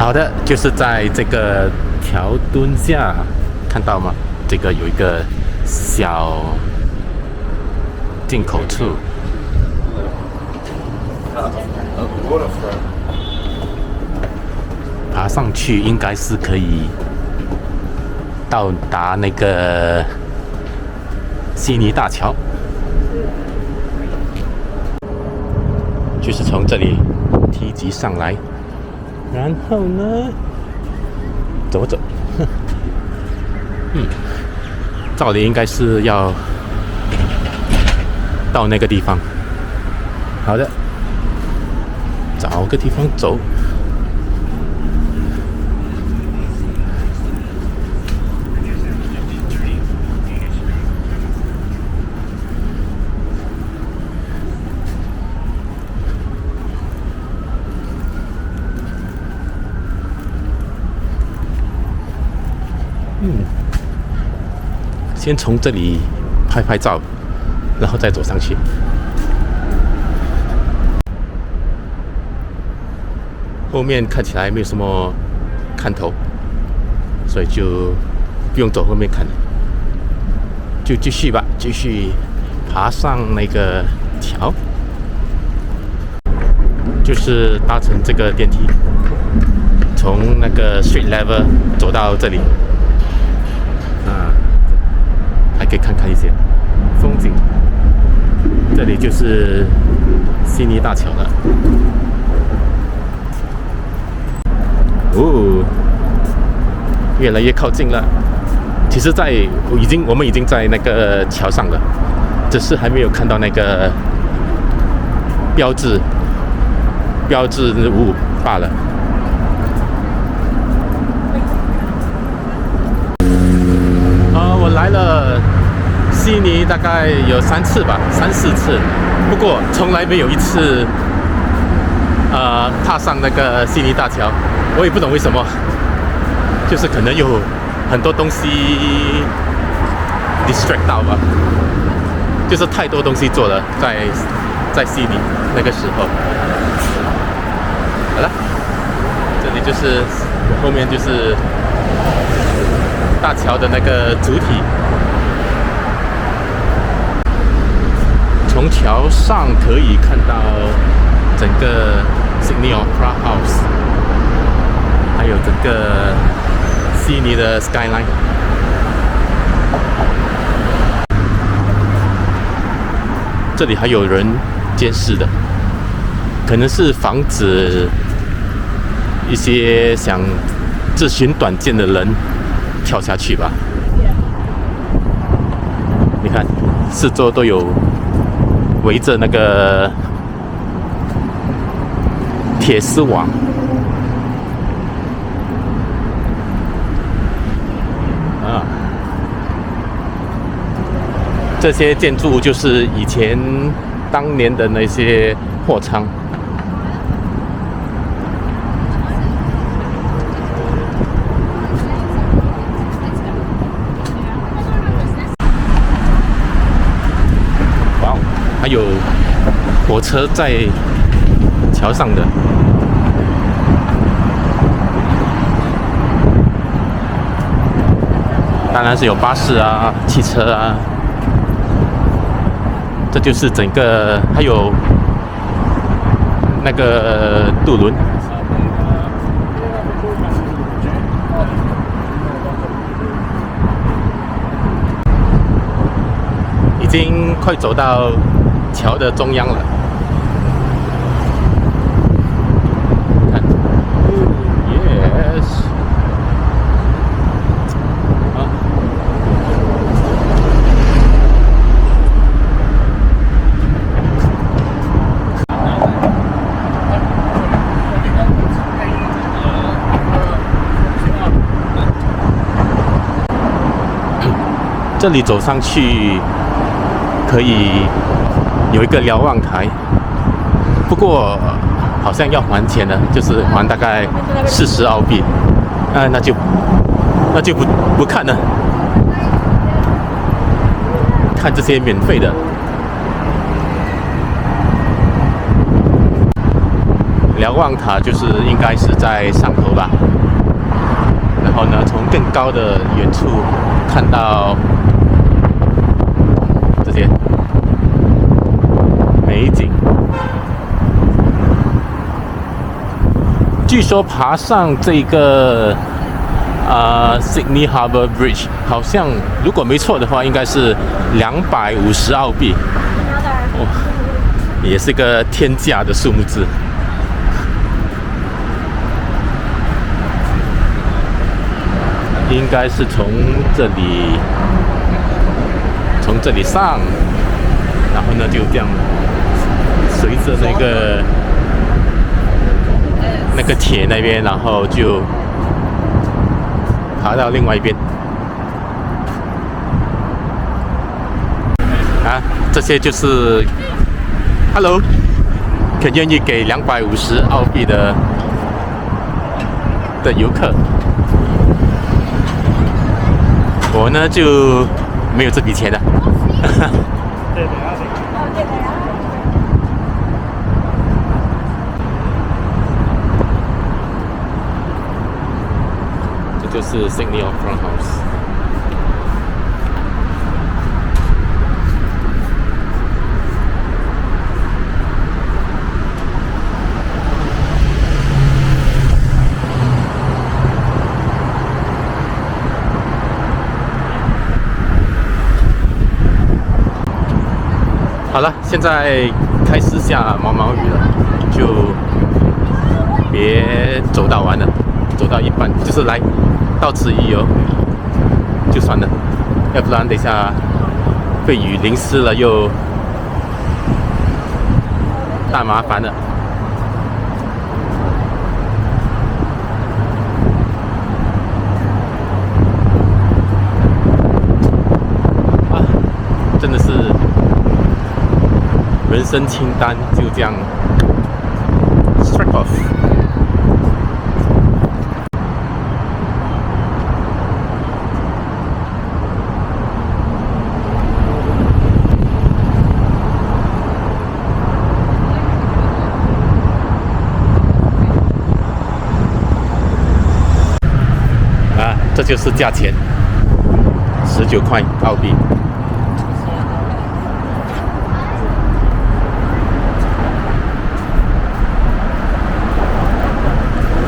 好的，就是在这个桥墩下，看到吗？这个有一个小进口处。爬上去应该是可以到达那个悉尼大桥，就是从这里梯级上来，然后呢，走，照理应该是要到那个地方。好的，找个地方走。先从这里拍拍照，然后再走上去。后面看起来没有什么看头，所以就不用走后面看了，就继续吧，继续爬上那个桥，就是搭乘这个电梯，从那个 street level 走到这里。还可以看看一些风景。这里就是悉尼大桥了。越来越靠近了。其实我们已经在那个桥上了，只是还没有看到那个标志物罢了。我来了悉尼大概有3次吧，3、4次，不过从来没有一次踏上那个悉尼大桥。我也不懂为什么，就是可能有很多东西 distract 到吧，就是太多东西做了，在悉尼那个时候。好了，这里就是后面就是大桥的那个主体。从桥上可以看到整个 Sydney Opera House， 还有整个悉尼的 Skyline。这里还有人监视的，可能是防止一些想自寻短见的人跳下去吧。你看，四周都有围着那个铁丝网。这些建筑物就是以前当年的那些货仓。哇，还有火车在桥上的。当然是有巴士啊、汽车啊。这就是整个，还有那个渡轮。已经快走到桥的中央了。看 ，yes。这里走上去可以有一个瞭望台，不过好像要还钱的，就是还大概40澳币。那就不看了，看这些免费的。瞭望塔就是应该是在上头吧。然后呢，从更高的远处看到这些美景。据说爬上这个Sydney Harbour Bridge 好像如果没错的话，应该是250澳币，哦，也是个天价的数目字。应该是从这里上，然后呢就这样随着那个铁那边，然后就爬到另外一边。啊，这些就是，Hello， 肯愿意给250澳币的游客。我呢就没有这笔钱的。这就是 Sydney Opera House。好了，现在开始下毛毛雨了，就别走到完了，走到一半就是到此一游就算了，要不然等一下被雨淋湿了又大麻烦了。啊，真的是。人生清单就这样 strike off。啊，这就是价钱，19块澳币。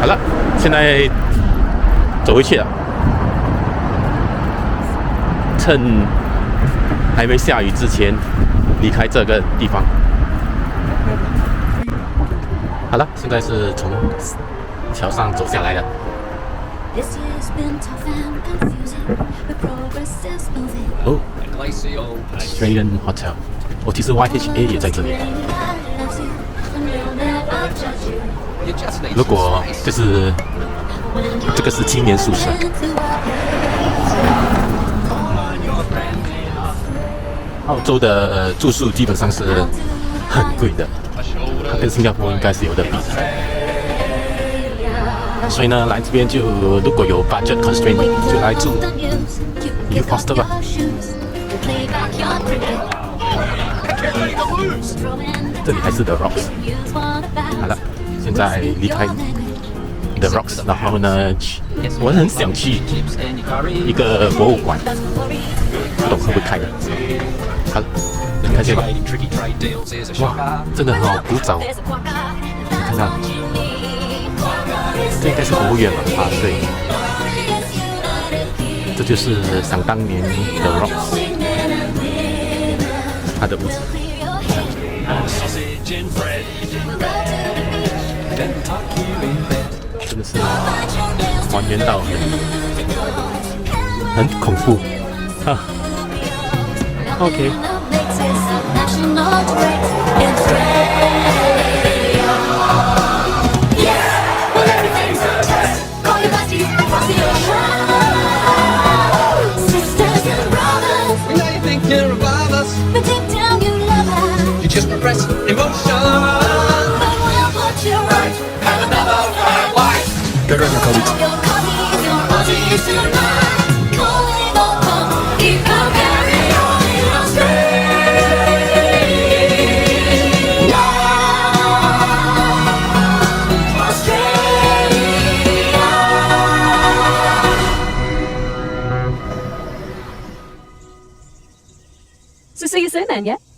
好了，现在走回去了。趁还没下雨之前离开这个地方。好了，现在是从桥上走下来了。哦 ，Australian Hotel， 哦，其实 YHA 也在这里。如果就是这个是青年宿舍，澳洲的住宿基本上是很贵的，它跟新加坡应该是有的比的。所以呢，来这边就如果有 budget constraint 就来住 Youth Hostel 吧。这里还是 The Rocks。好了。现在离开 The Rocks， 然后呢，我很想去一个博物馆，不懂会不会开的。好，你看这吧，哇，真的好古早，你看看，这应该是博物院吧？啊，对，这就是想当年 The Rocks 它的屋子。真的是还原到很恐怖啊 ！OK。慢点。